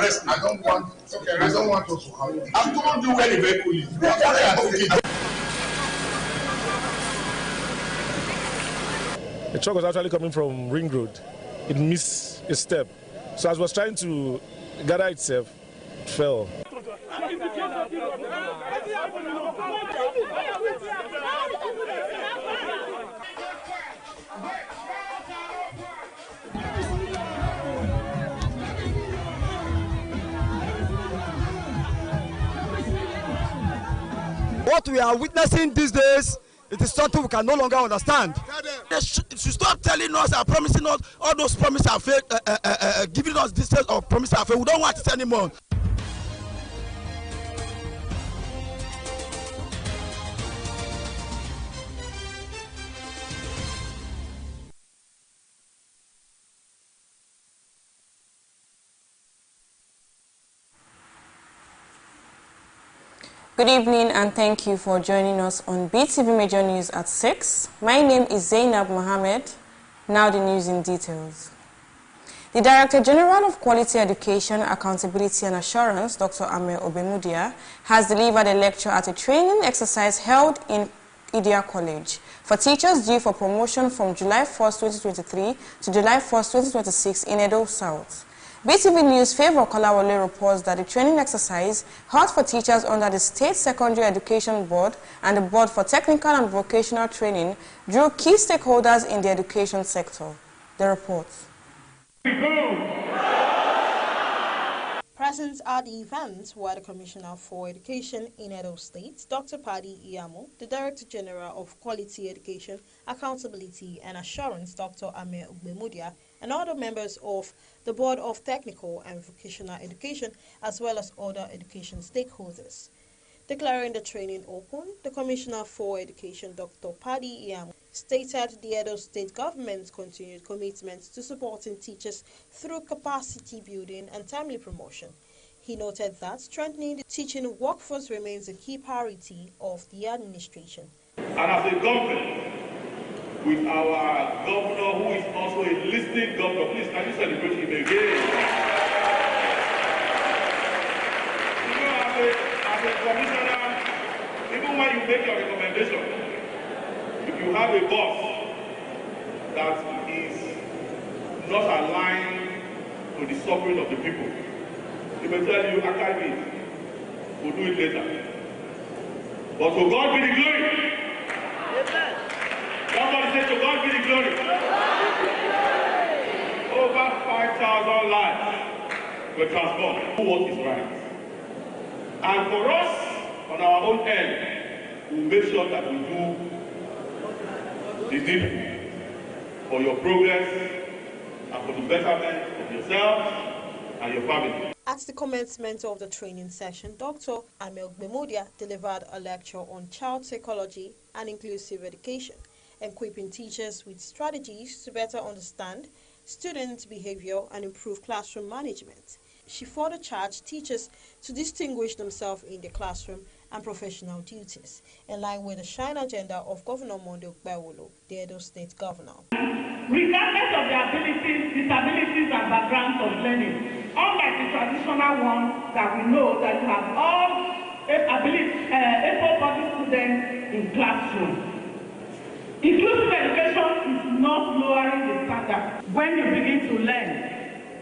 arrest me. I don't want. Okay, I don't want us to have. I've told you very, very coolly. The truck was actually coming from Ring Road. It missed a step. So as it was trying to gather itself, it fell. What we are witnessing these days, it is something we can no longer understand. They should stop telling us and promising us all those promises are fake, giving us this set of promises are fake. We don't want it anymore. Good evening and thank you for joining us on Beetv Major News at 6. My name is Zainab Mohammed. Now the news in details. The Director General of Quality Education, Accountability and Assurance, Dr. Ame Obemudia, has delivered a lecture at a training exercise held in Idia College for teachers due for promotion from July 1st, 2023 to July 1st, 2026 in Edo South. Beetv News Favor Kolawole reports that the training exercise held for teachers under the State Secondary Education Board and the Board for Technical and Vocational Training drew key stakeholders in the education sector. The report. Present at the event were the Commissioner for Education in Edo State, Dr. Paddy Iyamo, the Director General of Quality Education, Accountability and Assurance, Dr. Ame Ugbemudia, and other members of the Board of Technical and Vocational Education, as well as other education stakeholders. Declaring the training open, the Commissioner for Education, Dr. Paddy Iyamo, stated the Edo State government's continued commitment to supporting teachers through capacity building and timely promotion. He noted that strengthening the teaching workforce remains a key priority of the administration. And as a government, with our governor, who is also a listening governor, please can you celebrate him again? You know, as a commissioner, even when you make your recommendation, if you have a boss that is not aligned to the suffering of the people, he may tell you, archive it, we'll do it later. But to God be the glory. Somebody say, to God be the glory. Over 5,000 lives were transformed. Do what is right. And for us, on our own end, we'll make sure that we do the deed for your progress and for the betterment of yourself and your family. At the commencement of the training session, Dr. Ame Ugbemudia delivered a lecture on child psychology and inclusive education, equipping teachers with strategies to better understand student behavior and improve classroom management. She further charged teachers to distinguish themselves in the classroom and professional duties, in line with the Shine agenda of Governor Monday Okpewolo, the Edo State Governor. Regardless of their abilities, disabilities, and backgrounds of learning, unlike the traditional one that we know that you have all able-bodied students in classroom. Inclusive education is not lowering the standard. When you begin to learn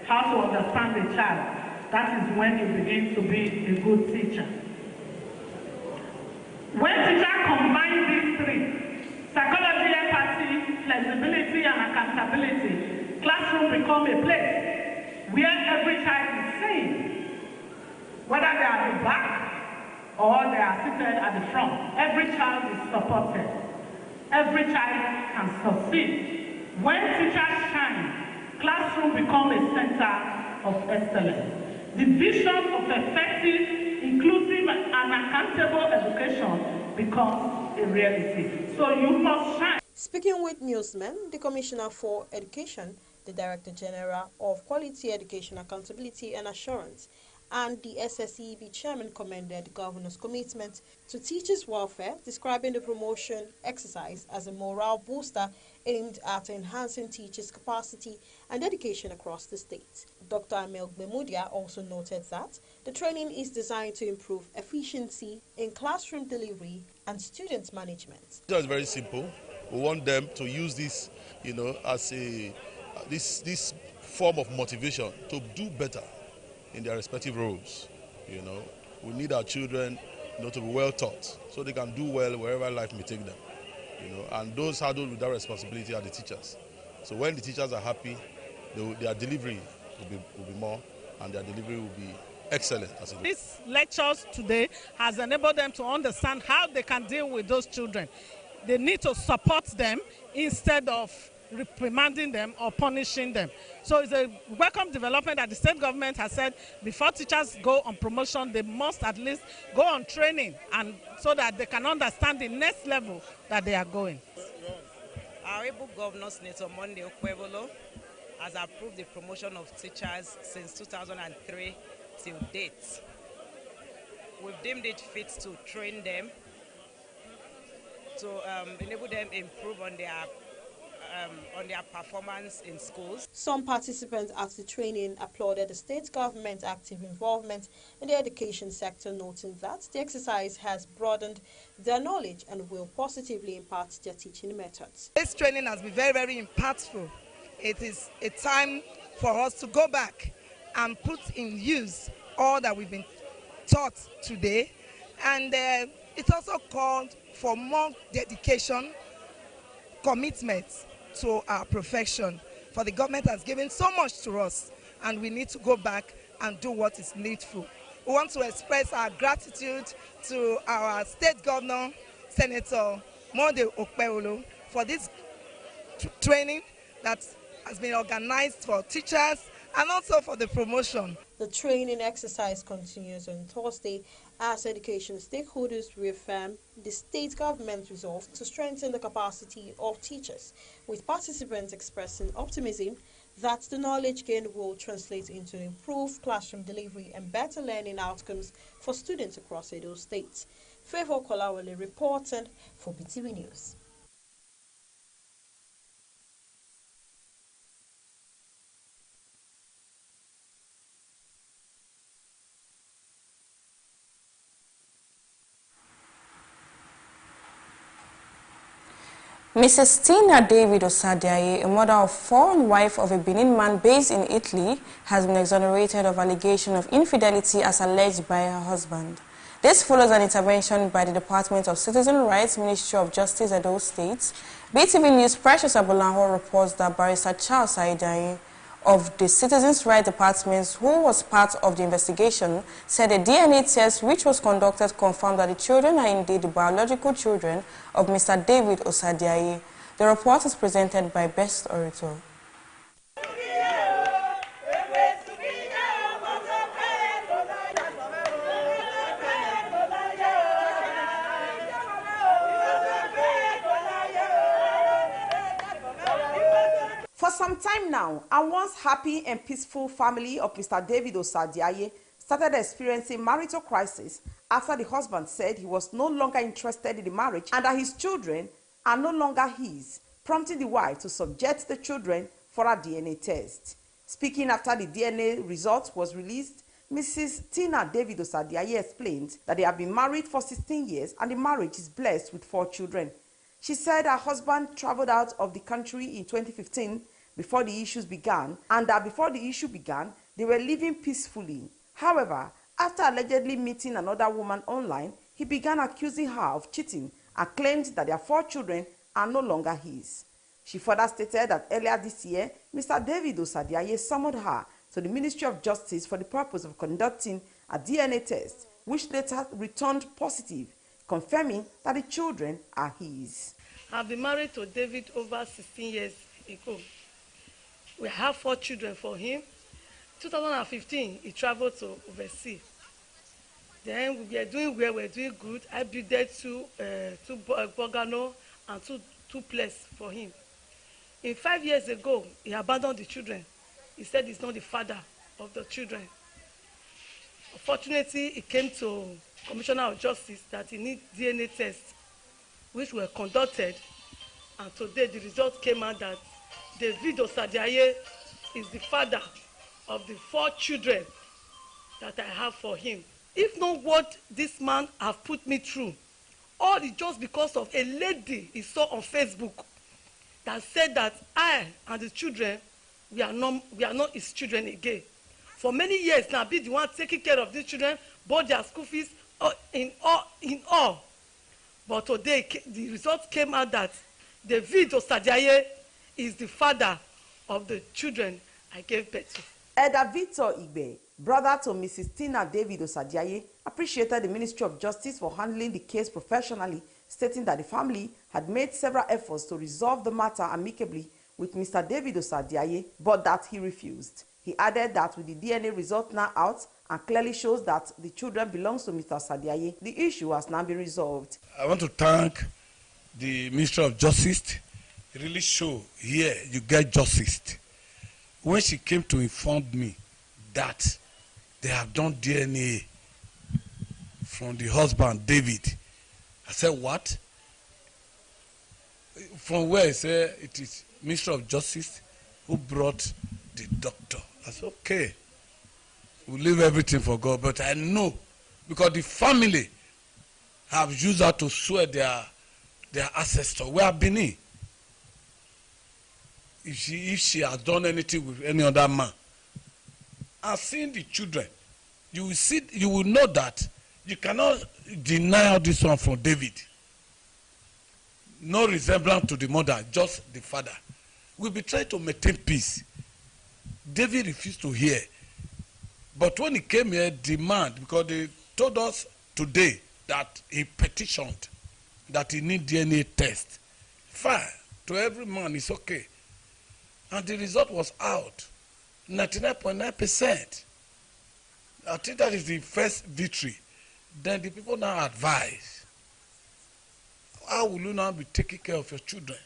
how to understand the child, that is when you begin to be a good teacher. When teachers combine these three, psychology, empathy, flexibility, and accountability, classroom become a place where every child is seen, whether they are at the back or they are seated at the front. Every child is supported. Every child can succeed. When teachers shine, classroom become a center of excellence. The vision of effective, inclusive, and accountable education becomes a reality. So you must shine. Speaking with newsmen, the Commissioner for Education, the Director General of Quality Education, Accountability and Assurance, and the SSEB chairman commended the governor's commitment to teachers' welfare, describing the promotion exercise as a morale booster aimed at enhancing teachers' capacity and dedication across the state. Dr. Amel Bemudia also noted that the training is designed to improve efficiency in classroom delivery and student management. It's very simple. We want them to use this, as this form of motivation to do better in their respective roles. We need our children, to be well taught so they can do well wherever life may take them. And those saddled with that responsibility are the teachers. So when the teachers are happy, their delivery will be more, and their delivery will be excellent. These lectures today has enabled them to understand how they can deal with those children. They need to support them instead of reprimanding them or punishing them. So it's a welcome development that the state government has said before teachers go on promotion, they must at least go on training, and so that they can understand the next level that they are going. Our able governor, Senator Monday Okwebolo, has approved the promotion of teachers since 2003 till date. We've deemed it fit to train them, to enable them improve on their performance in schools. Some participants at the training applauded the state government's active involvement in the education sector, noting that the exercise has broadened their knowledge and will positively impact their teaching methods. This training has been very, very impactful. It is a time for us to go back and put in use all that we've been taught today, and it also called for more dedication, commitment to our profession. For the government has given so much to us, and we need to go back and do what is needful. We want to express our gratitude to our state governor, Senator Monday Okwebolo, for this training that has been organized for teachers and also for the promotion. The training exercise continues on Thursday as education stakeholders reaffirm the state government's resolve to strengthen the capacity of teachers, with participants expressing optimism that the knowledge gained will translate into improved classroom delivery and better learning outcomes for students across Edo State. Favor Kolawole reported for Beetv News. Mrs. Tina David Osadiaye, a mother of four and wife of a Benin man based in Italy, has been exonerated of allegation of infidelity as alleged by her husband. This follows an intervention by the Department of Citizen Rights, Ministry of Justice, Edo State. Beetv News' Precious Abolaho reports that Barrister Charles Aidaye of the Citizens Rights Department, who was part of the investigation, said a DNA test which was conducted confirmed that the children are indeed the biological children of Mr. David Osadiaye. The report is presented by Best Orator. For some time now, a once happy and peaceful family of Mr. David Osadiaye started experiencing marital crisis after the husband said he was no longer interested in the marriage and that his children are no longer his, prompting the wife to subject the children for a DNA test. Speaking after the DNA result was released, Mrs. Tina David Osadiaye explained that they have been married for 16 years and the marriage is blessed with 4 children. She said her husband traveled out of the country in 2015 before the issues began, and that before the issue began, they were living peacefully. However, after allegedly meeting another woman online, he began accusing her of cheating and claimed that their 4 children are no longer his. She further stated that earlier this year, Mr. David Osadiaye summoned her to the Ministry of Justice for the purpose of conducting a DNA test, which later returned positive, confirming that the children are his. I've been married to David over 16 years ago. We have 4 children for him. 2015, he traveled to overseas. Then we are doing well, we're doing good. I built 2 Bogano and two places for him. In 5 years ago, he abandoned the children. He said he's not the father of the children. Unfortunately, it came to Commissioner of Justice that he needs DNA tests, which were conducted, and today the result came out that David Osadiaye is the father of the 4 children that I have for him. If not what this man have put me through, all is just because of a lady he saw on Facebook that said that I and the children, we are not his children again. For many years now, be the one taking care of these children, both their school fees, in all. But today, the result came out that David Osadiaye is the father of the children I gave birth to. Elder Victor Igbe, brother to Mrs. Tina David Osadiaye, appreciated the Ministry of Justice for handling the case professionally, stating that the family had made several efforts to resolve the matter amicably with Mr. David Osadiaye, but that he refused. He added that with the DNA result now out and clearly shows that the children belong to Mr. Osadiaye, the issue has now been resolved. I want to thank the Ministry of Justice. It really show here you get justice. When she came to inform me that they have done DNA from the husband, David, I said, what? From where? I said, it is Minister of Justice who brought the doctor. I said, okay, we'll leave everything for God. But I know, because the family have used her to swear their ancestor. Where have been in? If she has done anything with any other man, and seeing the children, you will know that you cannot deny this one from David. No resemblance to the mother, just the father. We'll be trying to maintain peace. David refused to hear. But when he came here, demand, because they told us today that he petitioned that he need DNA test. Fine, to every man it's okay. And the result was out, 99.9%. I think that is the first victory. Then the people now advise, how will you now be taking care of your children?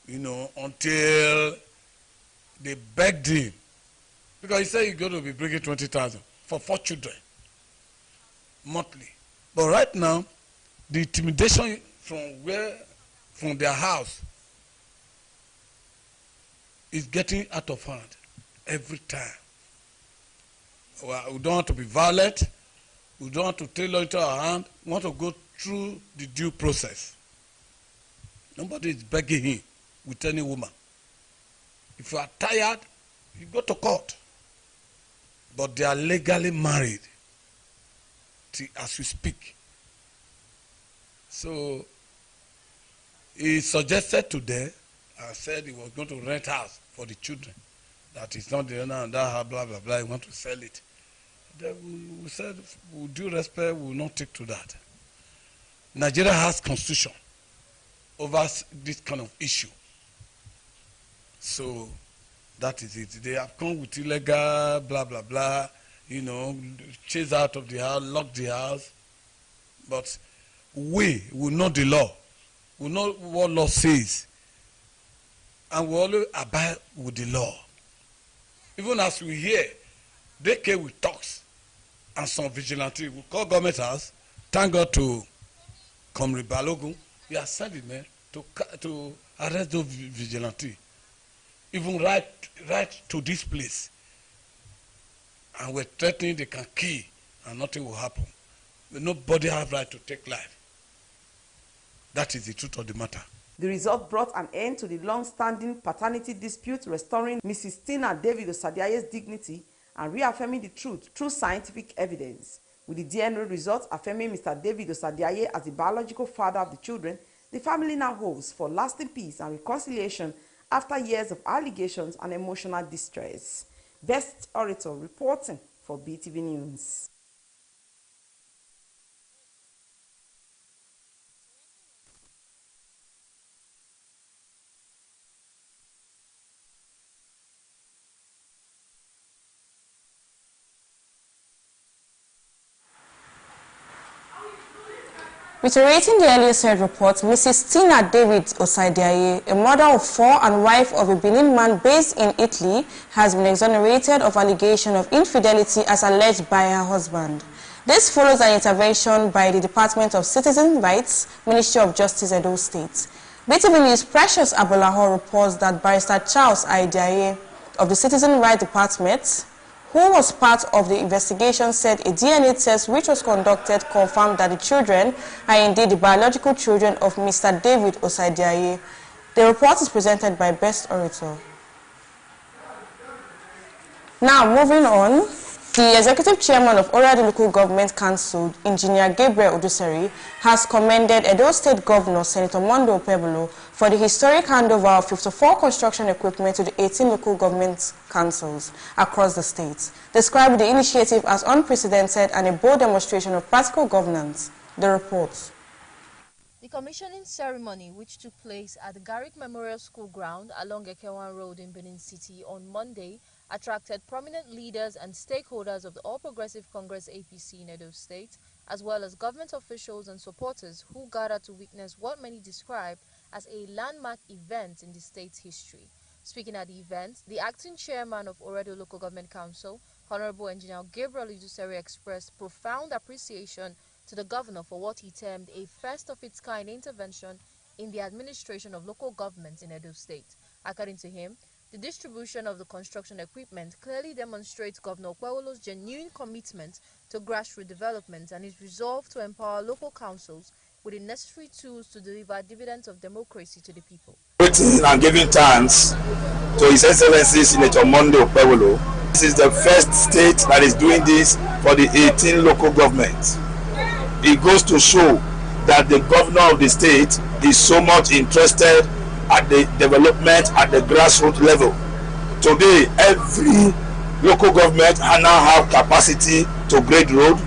You know, until they begged him. Because he said you're going to be bringing 20,000 for 4 children monthly. But right now, the intimidation from their house is getting out of hand every time. Well, we don't want to be violent. We don't want to tailor it to our hand. We want to go through the due process. Nobody is begging him with any woman. If you are tired, you go to court. But they are legally married as we speak. So he suggested today, I said he was going to rent house for the children. That is not the owner and that blah blah blah. He want to sell it. Then we said, with due respect, we will not take to that. Nigeria has constitution over this kind of issue. So that is it. They have come with illegal blah blah blah, you know, chase out of the house, lock the house. But we will know the law. We know what law says. And we always abide with the law. Even as we hear, they came with talks and some vigilante. We call government house. Thank God to Comrade Balogun. He has sent it, man, to arrest those vigilante. Even right to this place. And we're threatening they can kill and nothing will happen. But nobody has right to take life. That is the truth of the matter. The result brought an end to the long-standing paternity dispute, restoring Mrs. Tina David Osadiaye's dignity and reaffirming the truth through scientific evidence. With the DNA results affirming Mr. David Osadiaye as the biological father of the children, the family now hopes for lasting peace and reconciliation after years of allegations and emotional distress. Best Orator reporting for BTV News. Reiterating the earlier said report, Mrs. Tina David Osadiaye, a mother of 4 and wife of a Benin man based in Italy, has been exonerated of allegation of infidelity as alleged by her husband. This follows an intervention by the Department of Citizen Rights, Ministry of Justice, Edo State. Beetv News' Precious Abolaho reports that Barrister Charles Aidiaye of the Citizen Rights Department, who was part of the investigation, said a DNA test which was conducted confirmed that the children are indeed the biological children of Mr. David Osadiaye. The report is presented by Best Orator. Now, moving on, the Executive Chairman of Oreado Local Government Council, Engineer Gabriel Oduseri, has commended Edo State Governor Senator Monday Okpebholo for the historic handover of 54 construction equipment to the 18 local government councils across the state, describing the initiative as unprecedented and a bold demonstration of practical governance. The report. The commissioning ceremony, which took place at the Garrick Memorial School ground along Ekewan Road in Benin City on Monday, attracted prominent leaders and stakeholders of the All Progressive Congress APC in Edo State, as well as government officials and supporters who gathered to witness what many described as a landmark event in the state's history. Speaking at the event, the acting chairman of Oreado Local Government Council, Honorable Engineer Gabriel Oduseri, expressed profound appreciation to the governor for what he termed a first-of-its-kind intervention in the administration of local governments in Edo State. According to him, the distribution of the construction equipment clearly demonstrates Governor Okpebholo's genuine commitment to grassroots development and his resolve to empower local councils with the necessary tools to deliver dividends of democracy to the people. And giving thanks to His Excellency Senator Monday Okpebholo. This is the first state that is doing this for the 18 local governments. It goes to show that the governor of the state is so much interested at the development at the grassroots level. Today, every local government now have capacity to grade road.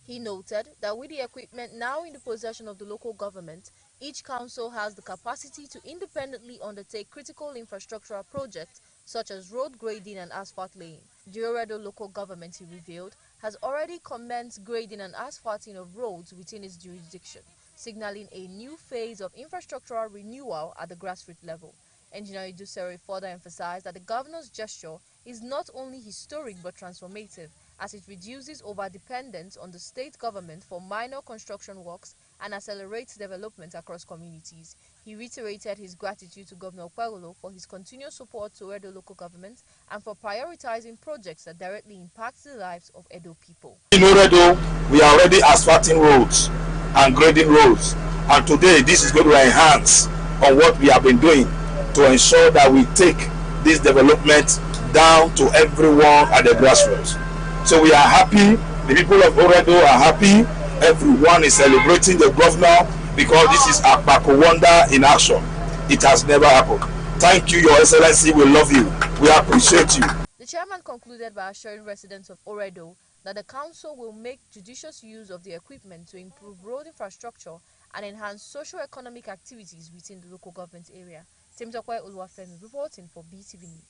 He noted that with the equipment now in the possession of the local government, each council has the capacity to independently undertake critical infrastructural projects such as road grading and asphalt laying. The Oreado local government, he revealed, has already commenced grading and asphalting of roads within its jurisdiction, signaling a new phase of infrastructural renewal at the grassroots level. Engineer Oduseri further emphasized that the governor's gesture is not only historic but transformative, as it reduces over-dependence on the state government for minor construction works and accelerates development across communities. He reiterated his gratitude to Governor Okpebholo for his continued support to Edo local government and for prioritizing projects that directly impact the lives of Edo people. In Oreado, we are already asphalting roads and grading roads, and today this is going to enhance on what we have been doing to ensure that we take this development down to everyone at the grassroots. So we are happy, the people of Oreado are happy, everyone is celebrating the governor because this is a wonder in action. It has never happened. Thank you, Your Excellency, we love you, we appreciate you. The chairman concluded by assuring residents of Oreado that the council will make judicious use of the equipment to improve road infrastructure and enhance socio-economic activities within the local government area. Temitope Oluwafemi reporting for Beetv News.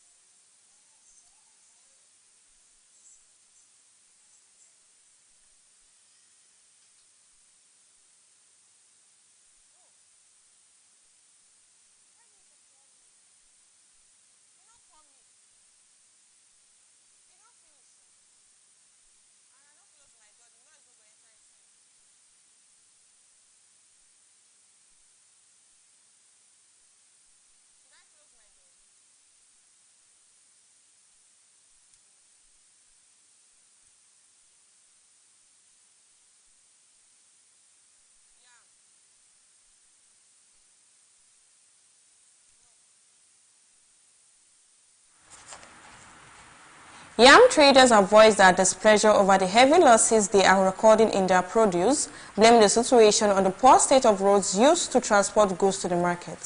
Yam traders have voiced their displeasure over the heavy losses they are recording in their produce, blaming the situation on the poor state of roads used to transport goods to the market.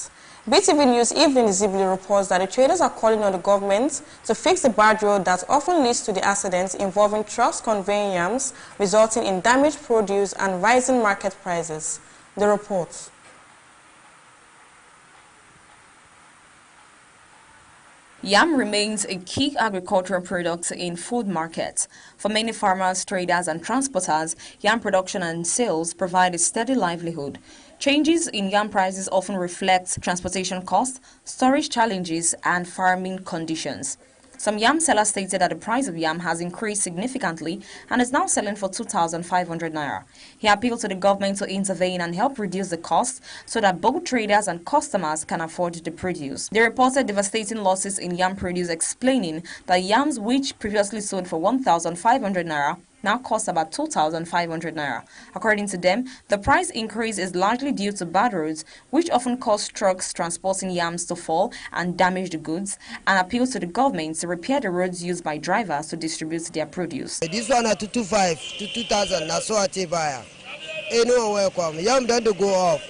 Beetv News Evening Zibli reports that the traders are calling on the government to fix the bad road that often leads to the accidents involving trucks conveying yams, resulting in damaged produce and rising market prices. The report. Yam remains a key agricultural product in food markets. For many farmers, traders and transporters, yam production and sales provide a steady livelihood. Changes in yam prices often reflect transportation costs, storage challenges and farming conditions. Some yam sellers stated that the price of yam has increased significantly and is now selling for 2,500 naira. He appealed to the government to intervene and help reduce the cost so that both traders and customers can afford the produce. They reported devastating losses in yam produce, explaining that yams which previously sold for 1,500 naira now cost about 2,500 naira. According to them, the price increase is largely due to bad roads, which often cause trucks transporting yams to fall and damage the goods, and appeals to the government to repair the roads used by drivers to distribute their produce. This one at 225 to 2,000, that's what I buy. Anyone welcome. Yam done to go off.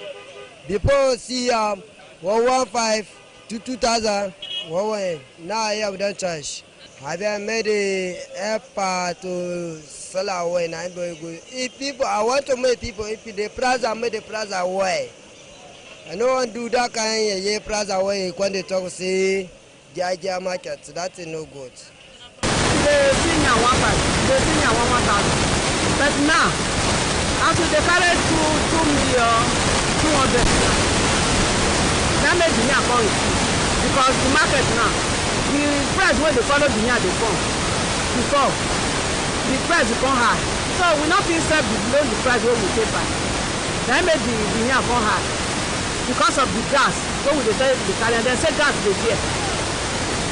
Before see 115 to 2,000, now I have done charge. I have made a effort to sell away. If people, I want to make people, if the price, I make the price away. I don't want to do that kind of price away when they talk, say, Jaja market. That's no good. They sing at 1,000. But now, after they carry 2,200,000, that makes me account because the market now, the price when they follow the year they come before the price come high, so we not sell below the price when we pay by. That made the year come high because of the gas. So we dey the carry and they say gas dey there.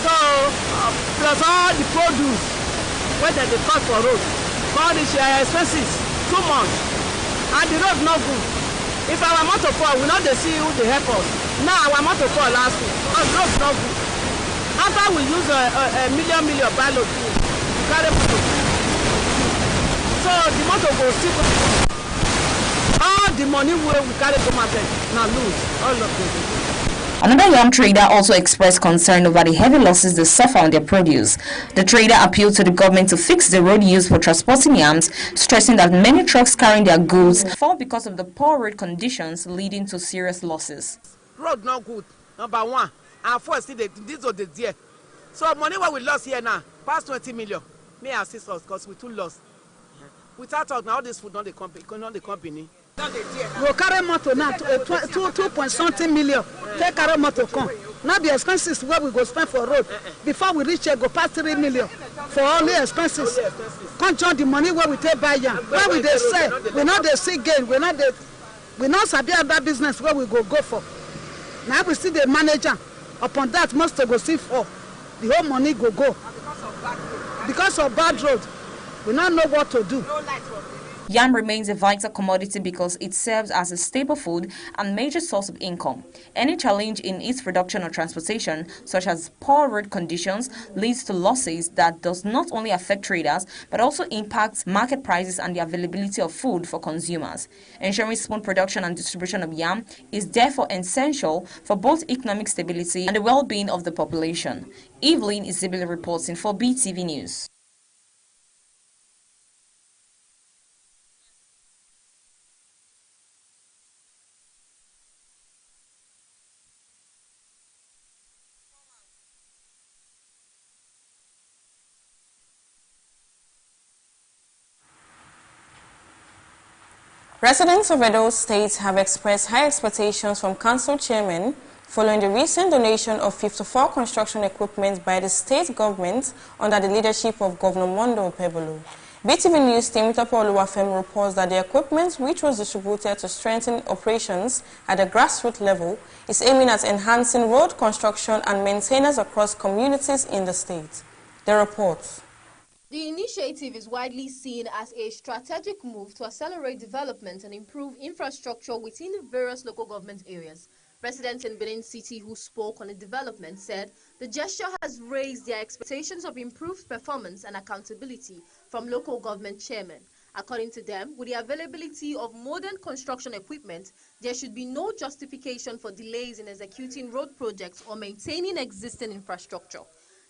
So plus all the produce when they cost for road, all the expenses too much, and the road no good. If our motor fall, we not dey see who dey help us. Now our motor fall last week, our road no good. After we use a million pilot to carry motor, so the motor go still all the money we carry to market now lose all of it. Another yam trader also expressed concern over the heavy losses they suffer on their produce. The trader appealed to the government to fix the road used for transporting yams, stressing that many trucks carrying their goods fall because of the poor road conditions, leading to serious losses. Road not good, number one. And first, this or the year. So money what we lost here now, past 20 million. May assist us because we too lost. Without us, now all this food not the company. We carry motor now, 2.something million. Take carry motor come. Now the expenses where we go spend for road. Before we reach here, go past 3 million for only expenses. Can't join the money where we take buy yam. Where we they say, we not they see gain. We not sabi about business where we go for. Now we see the manager. Upon that, most go see for the whole money go. Because of bad road, we don't know what to do. Yam remains a vital commodity because it serves as a staple food and major source of income. Any challenge in its production or transportation, such as poor road conditions, leads to losses that does not only affect traders, but also impacts market prices and the availability of food for consumers. Ensuring smooth production and distribution of yam is therefore essential for both economic stability and the well-being of the population. Evelyn Isabella reporting for Beetv News. Residents of Edo State have expressed high expectations from council chairman following the recent donation of 54 construction equipment by the state government under the leadership of Governor Mondo Pebolo. Beetv News team Topo Oluwafem reports that the equipment, which was distributed to strengthen operations at the grassroots level, is aiming at enhancing road construction and maintenance across communities in the state. The report. The initiative is widely seen as a strategic move to accelerate development and improve infrastructure within various local government areas. Residents in Benin City who spoke on the development said the gesture has raised their expectations of improved performance and accountability from local government chairmen. According to them, with the availability of modern construction equipment, there should be no justification for delays in executing road projects or maintaining existing infrastructure.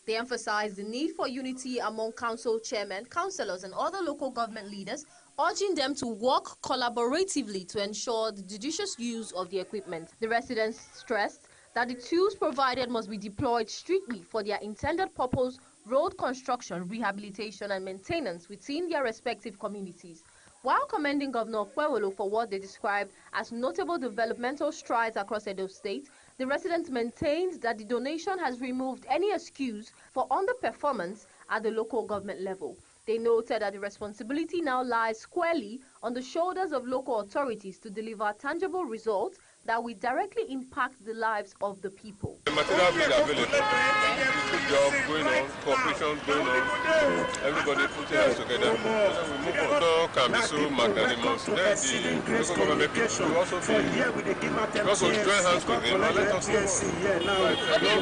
They emphasized the need for unity among council chairmen, councillors, and other local government leaders, urging them to work collaboratively to ensure the judicious use of the equipment. The residents stressed that the tools provided must be deployed strictly for their intended purpose, road construction, rehabilitation and maintenance within their respective communities. While commending Governor Kwewolo for what they described as notable developmental strides across Edo State, the residents maintained that the donation has removed any excuse for underperformance at the local government level. They noted that the responsibility now lies squarely on the shoulders of local authorities to deliver tangible results that will directly impact the lives of the people. The material being available, good job going on, cooperation going on, everybody putting hands together. So we move on. So can be so magnanimous. Then the local government people will also be, because we join hands with them and let us move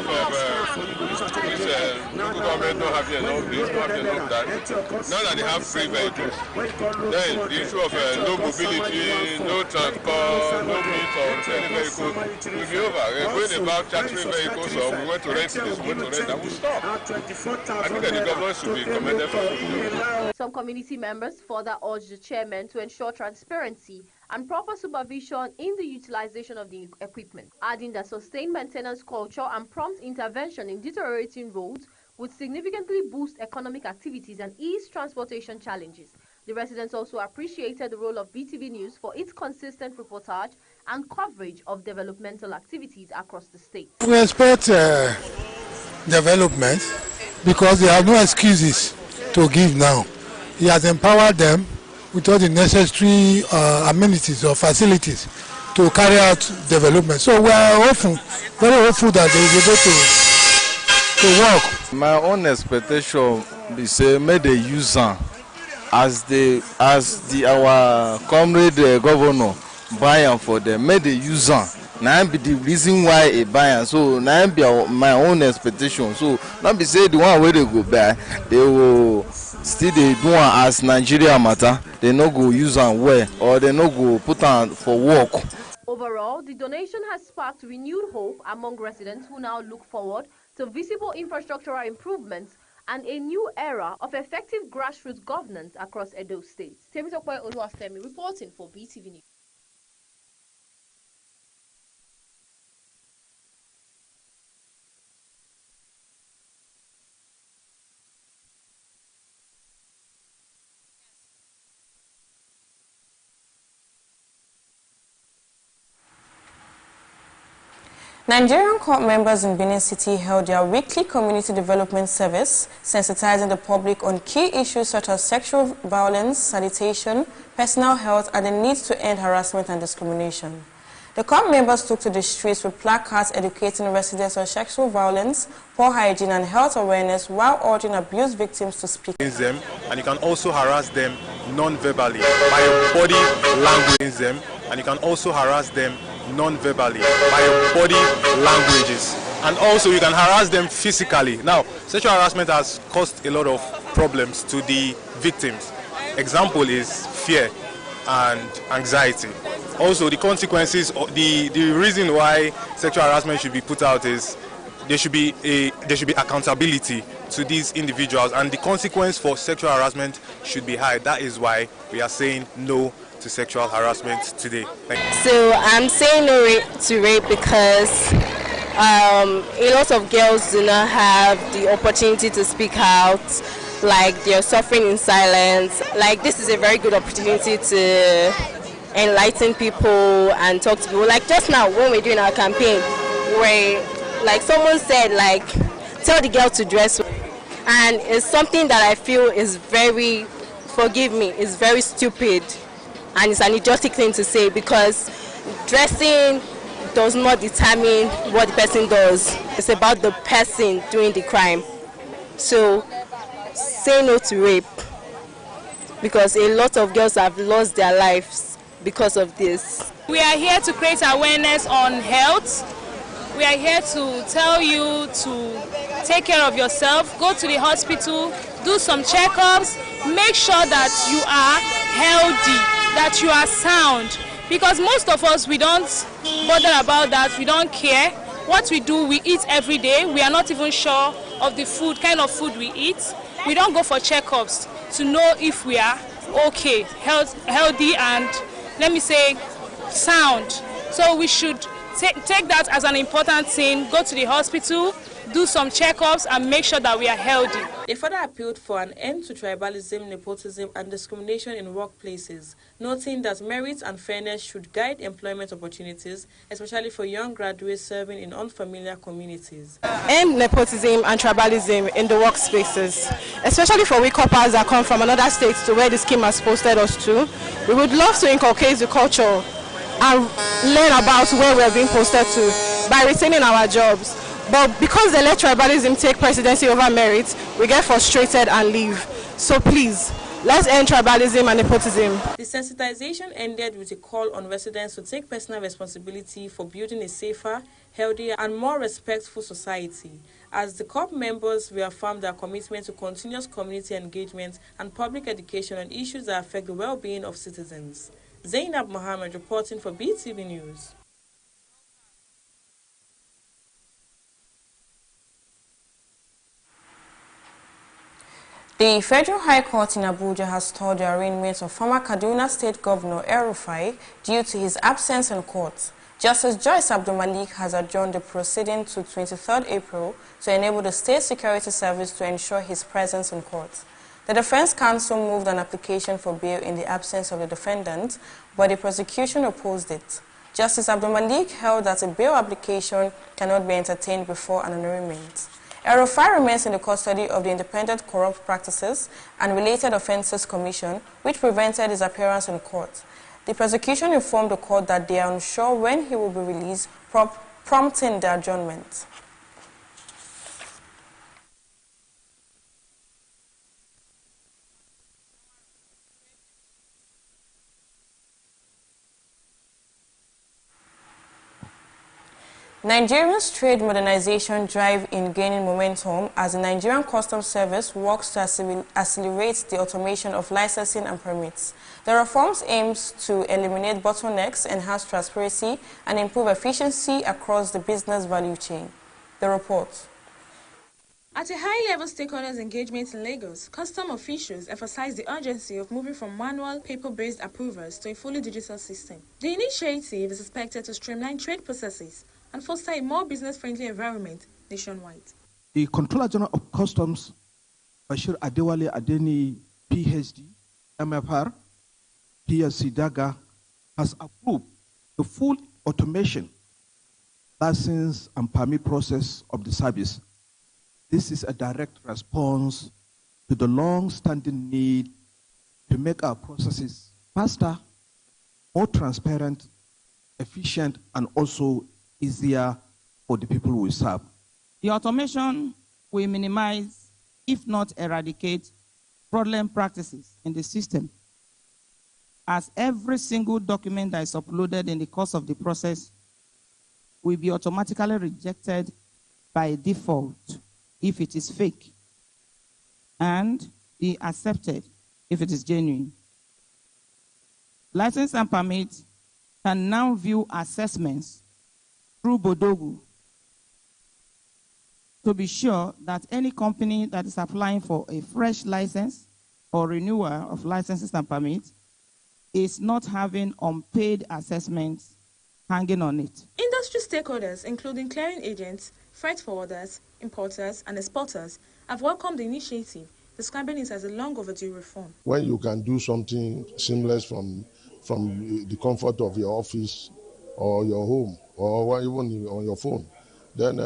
on. Local government don't have enough this, don't have enough that. Now that they have free vehicles, then the issue of no mobility, no transport, no means or any vehicle will be over. We're going about chartering vehicles, or we went to rent this, we went to rent that, will stop. I think that the government should be commended for it. Some community members further urged the chairman to ensure transparency and proper supervision in the utilization of the equipment, adding that sustained maintenance culture and prompt intervention in deteriorating roads would significantly boost economic activities and ease transportation challenges. The residents also appreciated the role of Beetv News for its consistent reportage and coverage of developmental activities across the state. We expect development because they have no excuses to give now. He has empowered them with all the necessary amenities or facilities to carry out development. So we are hopeful, very hopeful that they will be able to work. My own expectation is say may they use them as our comrade governor buy them for them. May they use them. Now be the reason why a buy. So now be my own expectation. So not be say the one where they go buy, they will still they do as Nigeria matter. They no go use them well, or they no go put on for work. Overall, the donation has sparked renewed hope among residents who now look forward to visible infrastructural improvements and a new era of effective grassroots governance across Edo State. Temitope Oluwafemi reporting for Beetv News. Nigerian court members in Benin City held their weekly community development service, sensitizing the public on key issues such as sexual violence, sanitation, personal health, and the need to end harassment and discrimination. The court members took to the streets with placards educating residents on sexual violence, poor hygiene, and health awareness while urging abuse victims to speak against them, and you can also harass them non-verbally by your body language them, and you can also harass them non-verbally by your body languages, and also you can harass them physically. Now, sexual harassment has caused a lot of problems to the victims. Example is fear and anxiety. Also, the consequences, the reason why sexual harassment should be put out is there should be accountability to these individuals, and the consequence for sexual harassment should be high. That is why we are saying no to sexual harassment today. Thank you. So I'm saying no to rape because a lot of girls do not have the opportunity to speak out, like they're suffering in silence. Like this is a very good opportunity to enlighten people and talk to people. Like just now when we're doing our campaign, where like someone said like tell the girl to dress, and it's something that I feel is very, forgive me, is very stupid. And it's an idiotic thing to say because dressing does not determine what the person does. It's about the person doing the crime. So say no to rape because a lot of girls have lost their lives because of this. We are here to create awareness on health. We are here to tell you to take care of yourself, go to the hospital, do some checkups, make sure that you are healthy, that you are sound, because most of us, we don't bother about that, we don't care. What we do, we eat every day. We are not even sure of the kind of food we eat. We don't go for checkups to know if we are okay, healthy, and let me say sound. So we should take that as an important thing, go to the hospital, do some checkups, and make sure that we are healthy. They further appealed for an end to tribalism, nepotism, and discrimination in workplaces, noting that merit and fairness should guide employment opportunities, especially for young graduates serving in unfamiliar communities. End nepotism and tribalism in the workspaces, especially for we coppers that come from another state to where the scheme has posted us to. We would love to inculcate the culture and learn about where we are being posted to by retaining our jobs. But because they let tribalism take presidency over merit, we get frustrated and leave. So please, let's end tribalism and nepotism. The sensitization ended with a call on residents to take personal responsibility for building a safer, healthier, and more respectful society, as the COP members reaffirmed their commitment to continuous community engagement and public education on issues that affect the well-being of citizens. Zainab Mohammed reporting for Beetv News. The Federal High Court in Abuja has stalled the arraignment of former Kaduna State Governor El-Rufai due to his absence in court. Justice Joyce Abdul-Malik has adjourned the proceeding to 23rd April to enable the State Security Service to ensure his presence in court. The Defense Counsel moved an application for bail in the absence of the defendant, but the prosecution opposed it. Justice Abdul-Malik held that a bail application cannot be entertained before an arraignment. El-Rufai remains in the custody of the Independent Corrupt Practices and Related Offences Commission, which prevented his appearance in court. The prosecution informed the court that they are unsure when he will be released, prompting the adjournment. Nigeria's trade modernization drive is gaining momentum as the Nigerian Customs Service works to accelerate the automation of licensing and permits. The reforms aims to eliminate bottlenecks, enhance transparency, and improve efficiency across the business value chain. The report. At a high-level stakeholders engagement in Lagos, custom officials emphasized the urgency of moving from manual, paper-based approvals to a fully digital system. The initiative is expected to streamline trade processes and foster a more business-friendly environment nationwide. The Controller General of Customs, Bashir Adewale Adeni, PhD, MFR, PSC Daga, has approved the full automation, license and permit process of the service. This is a direct response to the long-standing need to make our processes faster, more transparent, efficient, and also easier for the people we serve. The automation will minimize, if not eradicate, fraudulent practices in the system, as every single document that is uploaded in the course of the process will be automatically rejected by default if it is fake, and be accepted if it is genuine. License and permit can now view assessments through Bodogu to be sure that any company that is applying for a fresh license or renewal of licenses and permits is not having unpaid assessments hanging on it. Industry stakeholders, including clearing agents, freight forwarders, importers, and exporters, have welcomed the initiative, describing it as a long overdue reform. When you can do something seamless from the comfort of your office or your home or even on your phone, then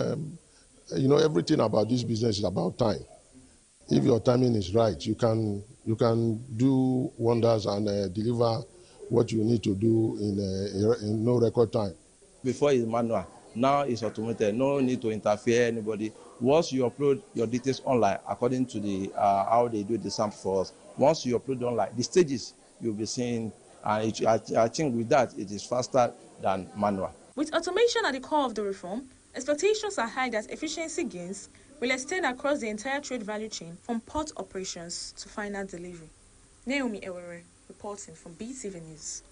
everything about this business is about time. If your timing is right, you can do wonders and deliver what you need to do in no record time. Before it's manual, now it's automated. No need to interfere anybody. Once you upload your details online, according to the how they do the sample for us, once you upload online, the stages you'll be seeing, and I think with that it is faster than manual. With automation at the core of the reform, expectations are high that efficiency gains will extend across the entire trade value chain from port operations to final delivery. Naomi Ewere reporting from Beetv News.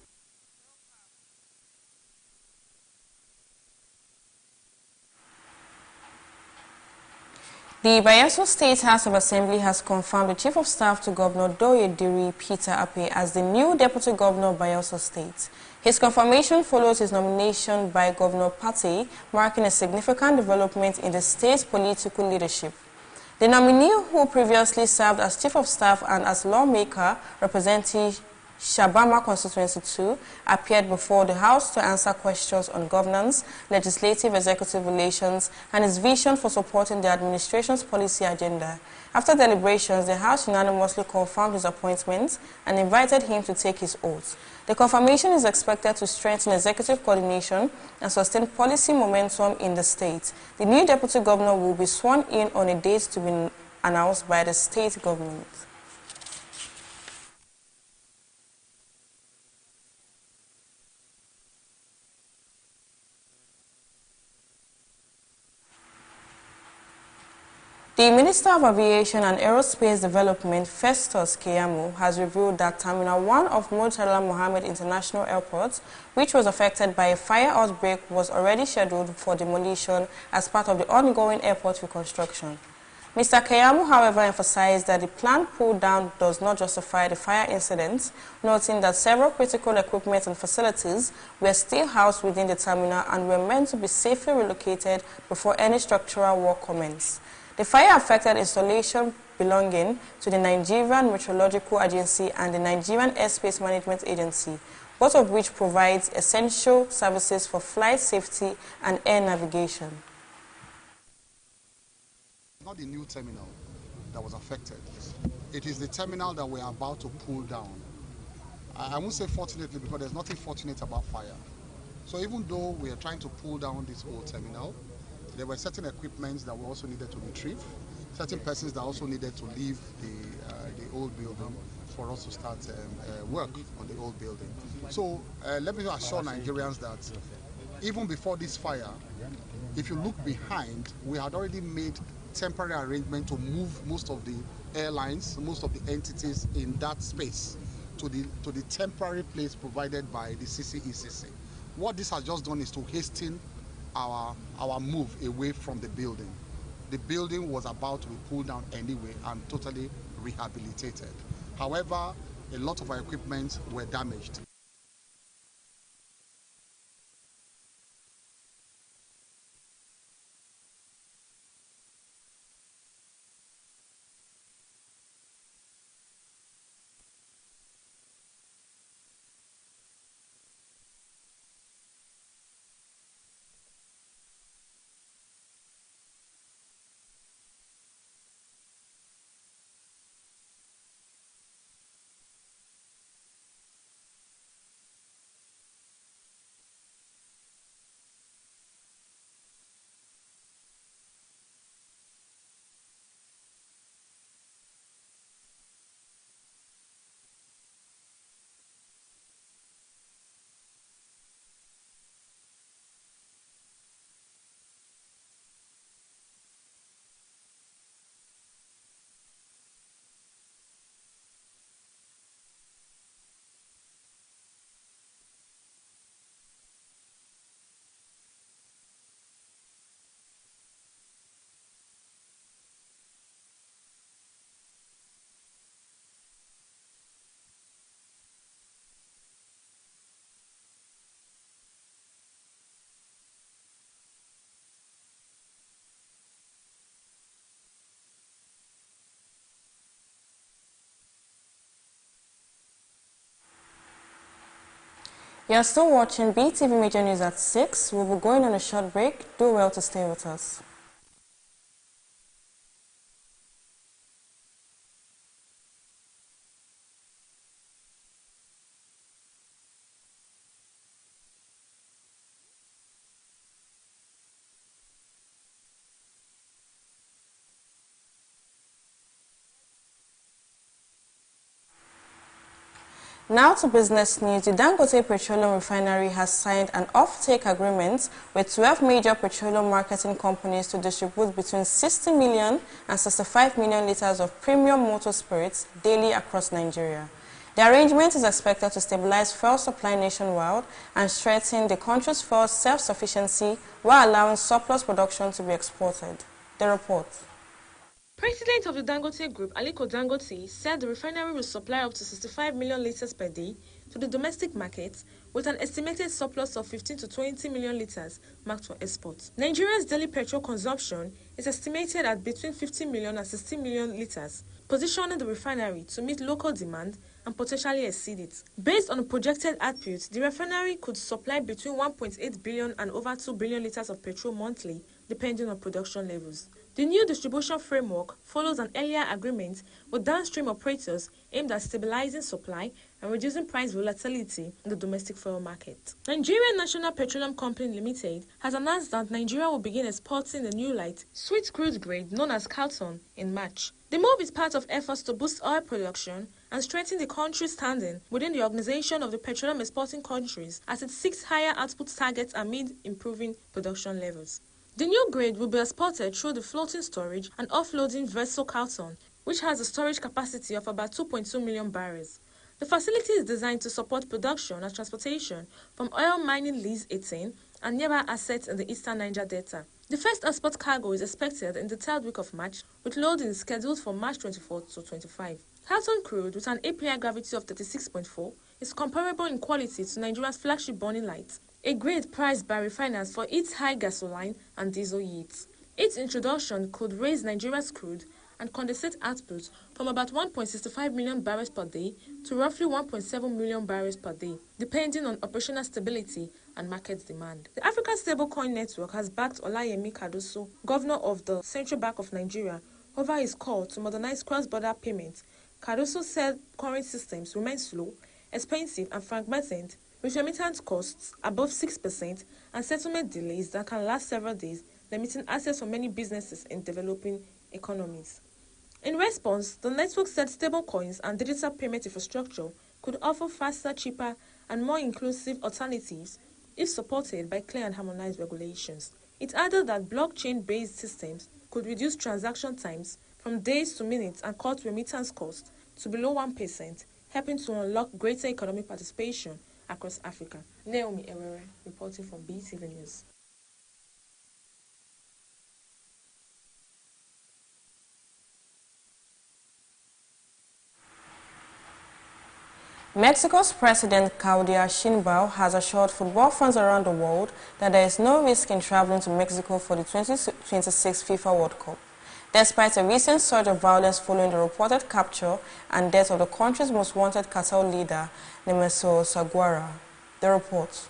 The Bayelsa State House of Assembly has confirmed the Chief of Staff to Governor Doye Diri Peter Ape as the new Deputy Governor of Bayelsa State. His confirmation follows his nomination by Governor Pate, marking a significant development in the state's political leadership. The nominee, who previously served as Chief of Staff and as lawmaker representing Shabama Constituency 2, appeared before the House to answer questions on governance, legislative-executive relations, and his vision for supporting the administration's policy agenda. After deliberations, the House unanimously confirmed his appointment and invited him to take his oath. The confirmation is expected to strengthen executive coordination and sustain policy momentum in the state. The new deputy governor will be sworn in on a date to be announced by the state government. The Minister of Aviation and Aerospace Development, Festus Keyamo, has revealed that Terminal 1 of Murtala Mohammed International Airport, which was affected by a fire outbreak, was already scheduled for demolition as part of the ongoing airport reconstruction. Mr. Keyamo, however, emphasized that the planned pull-down does not justify the fire incident, noting that several critical equipment and facilities were still housed within the terminal and were meant to be safely relocated before any structural work commenced. The fire affected installation belonging to the Nigerian Meteorological Agency and the Nigerian Airspace Management Agency, both of which provides essential services for flight safety and air navigation. It's not the new terminal that was affected. It is the terminal that we're about to pull down. I won't say fortunately, because there's nothing fortunate about fire. So even though we are trying to pull down this old terminal, there were certain equipments that were also needed to retrieve, certain persons that also needed to leave the old building for us to start work on the old building. So let me assure Nigerians that even before this fire, if you look behind, we had already made temporary arrangement to move most of the airlines, most of the entities in that space to the temporary place provided by the CCECC. What this has just done is to hasten our move away from the building. The building was about to be pulled down anyway and totally rehabilitated. However, a lot of our equipment were damaged. You're still watching Beetv Major News at 6. We'll be going on a short break. Do well to stay with us. Now to business news. The Dangote Petroleum Refinery has signed an off-take agreement with 12 major petroleum marketing companies to distribute between 60 million and 65 million liters of premium motor spirits daily across Nigeria. The arrangement is expected to stabilize fuel supply nationwide and strengthen the country's fuel self-sufficiency while allowing surplus production to be exported. The report. President of the Dangote Group, Aliko Dangote, said the refinery will supply up to 65 million liters per day, to the domestic market, with an estimated surplus of 15 to 20 million litres marked for export. Nigeria's daily petrol consumption is estimated at between 50 million and 60 million litres, positioning the refinery to meet local demand and potentially exceed it. Based on the projected output, the refinery could supply between 1.8 billion and over 2 billion litres of petrol monthly, depending on production levels. The new distribution framework follows an earlier agreement with downstream operators aimed at stabilizing supply and reducing price volatility in the domestic fuel market. Nigerian National Petroleum Company Limited has announced that Nigeria will begin exporting the new light, sweet crude grade known as Carlton in March. The move is part of efforts to boost oil production and strengthen the country's standing within the Organization of the Petroleum Exporting Countries as it seeks higher output targets amid improving production levels. The new grade will be exported through the floating storage and offloading vessel Carlton, which has a storage capacity of about 2.2 million barrels. The facility is designed to support production and transportation from oil mining lease 18 and nearby assets in the eastern Niger Delta. The first export cargo is expected in the third week of March, with loading scheduled for March 24 to 25. Carlton crude, with an API gravity of 36.4, is comparable in quality to Nigeria's flagship Burning Light, a grade prized by refiners for its high gasoline and diesel yields. Its introduction could raise Nigeria's crude and condensate output from about 1.65 million barrels per day to roughly 1.7 million barrels per day, depending on operational stability and market demand. The African Stablecoin Network has backed Olayemi Cardoso, governor of the Central Bank of Nigeria, over his call to modernize cross-border payments. Cardoso said current systems remain slow, expensive and fragmented, with remittance costs above 6% and settlement delays that can last several days, limiting access for many businesses in developing economies. In response, the network said stablecoins and digital payment infrastructure could offer faster, cheaper, and more inclusive alternatives if supported by clear and harmonized regulations. It added that blockchain-based systems could reduce transaction times from days to minutes and cut remittance costs to below 1%, helping to unlock greater economic participation across Africa. Naomi Ewere, reporting from Beetv News. Mexico's President Claudia Sheinbaum has assured football fans around the world that there is no risk in traveling to Mexico for the 2026 FIFA World Cup, despite a recent surge of violence following the reported capture and death of the country's most wanted cartel leader, Nemesio Saguara. The report.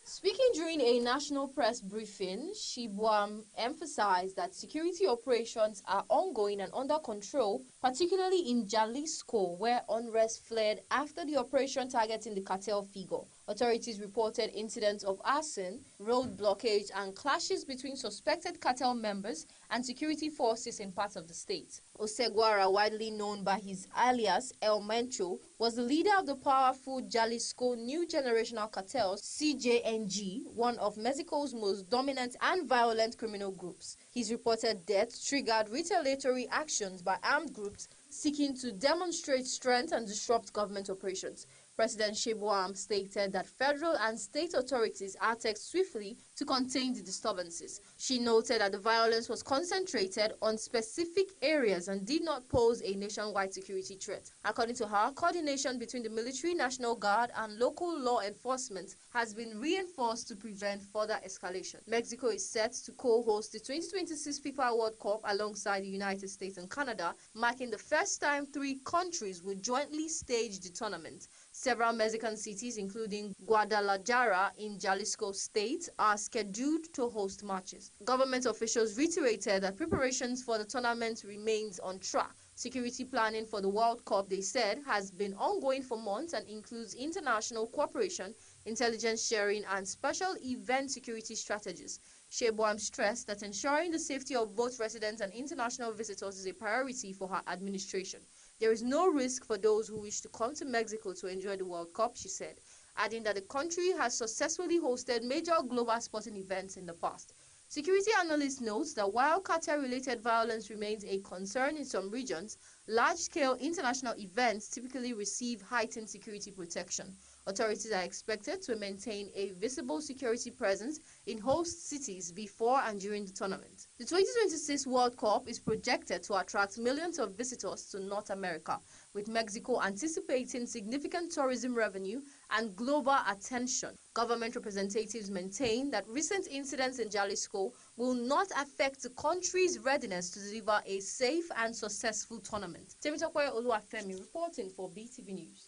Speaking during a national press briefing, Sheinbaum emphasized that security operations are ongoing and under control, particularly in Jalisco, where unrest flared after the operation targeting the cartel figure. Authorities reported incidents of arson, road blockage, and clashes between suspected cartel members and security forces in parts of the state. Oseguara, widely known by his alias El Mencho, was the leader of the powerful Jalisco New Generational Cartel, CJNG, one of Mexico's most dominant and violent criminal groups. His reported death triggered retaliatory actions by armed groups seeking to demonstrate strength and disrupt government operations. President Sheinbaum stated that federal and state authorities acted swiftly to contain the disturbances. She noted that the violence was concentrated on specific areas and did not pose a nationwide security threat. According to her, coordination between the military, National Guard, and local law enforcement has been reinforced to prevent further escalation. Mexico is set to co-host the 2026 FIFA World Cup alongside the United States and Canada, marking the first time three countries will jointly stage the tournament. Several Mexican cities, including Guadalajara in Jalisco State, are scheduled to host matches. Government officials reiterated that preparations for the tournament remains on track. Security planning for the World Cup, they said, has been ongoing for months and includes international cooperation, intelligence sharing, and special event security strategies. Sheinbaum stressed that ensuring the safety of both residents and international visitors is a priority for her administration. There is no risk for those who wish to come to Mexico to enjoy the World Cup, she said, adding that the country has successfully hosted major global sporting events in the past. Security analysts note that while cartel-related violence remains a concern in some regions, large-scale international events typically receive heightened security protection. Authorities are expected to maintain a visible security presence in host cities before and during the tournament. The 2026 World Cup is projected to attract millions of visitors to North America, with Mexico anticipating significant tourism revenue and global attention. Government representatives maintain that recent incidents in Jalisco will not affect the country's readiness to deliver a safe and successful tournament. Temitope Oluwafemi reporting for BTV News.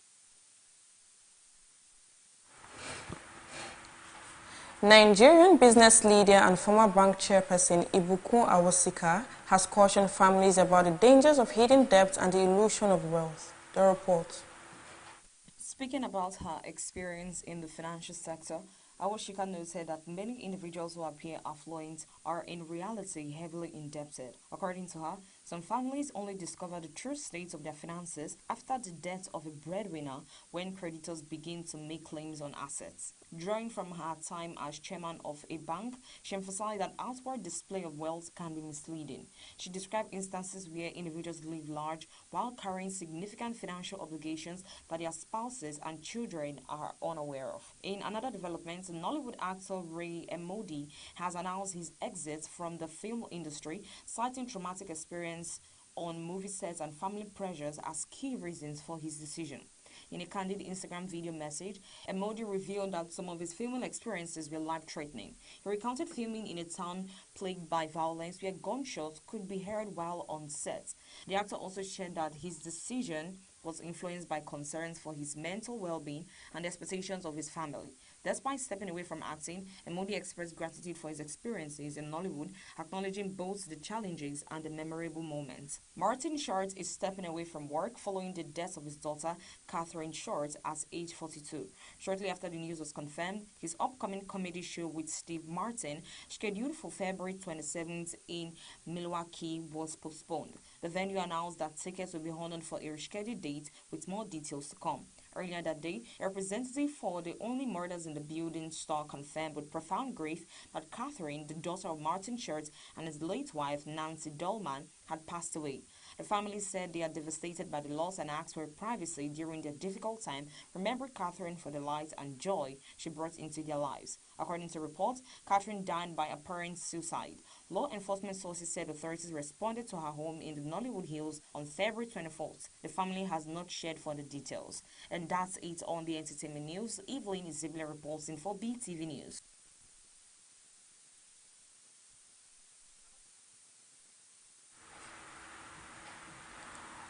Nigerian business leader and former bank chairperson Ibukun Awosika has cautioned families about the dangers of hidden debt and the illusion of wealth. The report. Speaking about her experience in the financial sector, Awosika noted that many individuals who appear affluent are in reality heavily indebted. According to her, some families only discover the true state of their finances after the death of a breadwinner when creditors begin to make claims on assets. Drawing from her time as chairman of a bank, she emphasized that outward display of wealth can be misleading. She described instances where individuals live large while carrying significant financial obligations that their spouses and children are unaware of. In another development, Nollywood actor Ray Emodi has announced his exit from the film industry, citing traumatic experience on movie sets and family pressures as key reasons for his decision. In a candid Instagram video message, Emodi revealed that some of his filming experiences were life-threatening. He recounted filming in a town plagued by violence where gunshots could be heard while on set. The actor also shared that his decision was influenced by concerns for his mental well-being and expectations of his family. Despite stepping away from acting, Emodi expressed gratitude for his experiences in Nollywood, acknowledging both the challenges and the memorable moments. Martin Short is stepping away from work following the death of his daughter, Catherine Short, at age 42. Shortly after the news was confirmed, his upcoming comedy show with Steve Martin, scheduled for February 27th in Milwaukee, was postponed. The venue announced that tickets will be honored for a rescheduled date, with more details to come. Earlier that day, a representative for the only murders in the building star confirmed with profound grief that Catherine, the daughter of Martin Short, and his late wife, Nancy Dolman, had passed away. The family said they are devastated by the loss and asked for privacy during their difficult time, remembering Catherine for the light and joy she brought into their lives. According to reports, Catherine died by apparent suicide. Law enforcement sources said authorities responded to her home in the Nollywood Hills on February 24th. The family has not shared further details. And that's it on the entertainment news. Evelyn Isibile reporting for BTV News.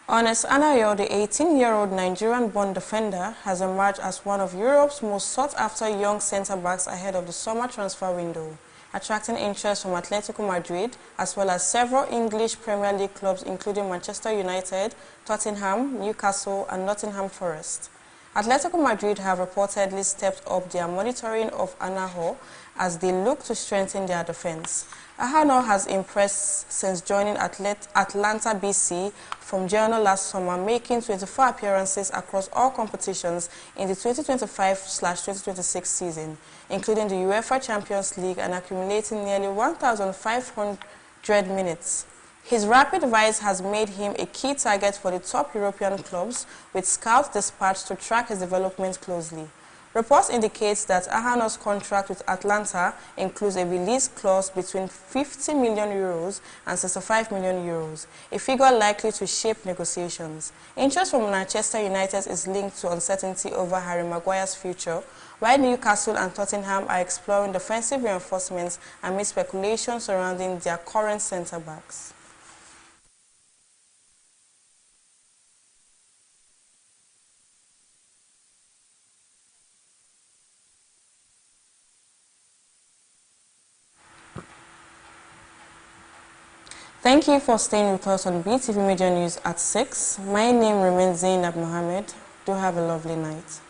Honest Anayo, the 18-year-old Nigerian-born defender, has emerged as one of Europe's most sought-after young centre-backs ahead of the summer transfer window, attracting interest from Atletico Madrid as well as several English Premier League clubs including Manchester United, Tottenham, Newcastle and Nottingham Forest. Atletico Madrid have reportedly stepped up their monitoring of Anaho as they look to strengthen their defense. Ahano has impressed since joining Atlanta BC from Genoa last summer, making 24 appearances across all competitions in the 2025/2026 season, including the UEFA Champions League, and accumulating nearly 1,500 minutes. His rapid rise has made him a key target for the top European clubs, with scouts dispatched to track his development closely. Reports indicate that Ahano's contract with Atlanta includes a release clause between €50 million and €65 million, a figure likely to shape negotiations. Interest from Manchester United is linked to uncertainty over Harry Maguire's future, while Newcastle and Tottenham are exploring defensive reinforcements amid speculation surrounding their current centre-backs. Thank you for staying with us on BTV Major News at 6. My name remains Zainab Mohammed. Do have a lovely night.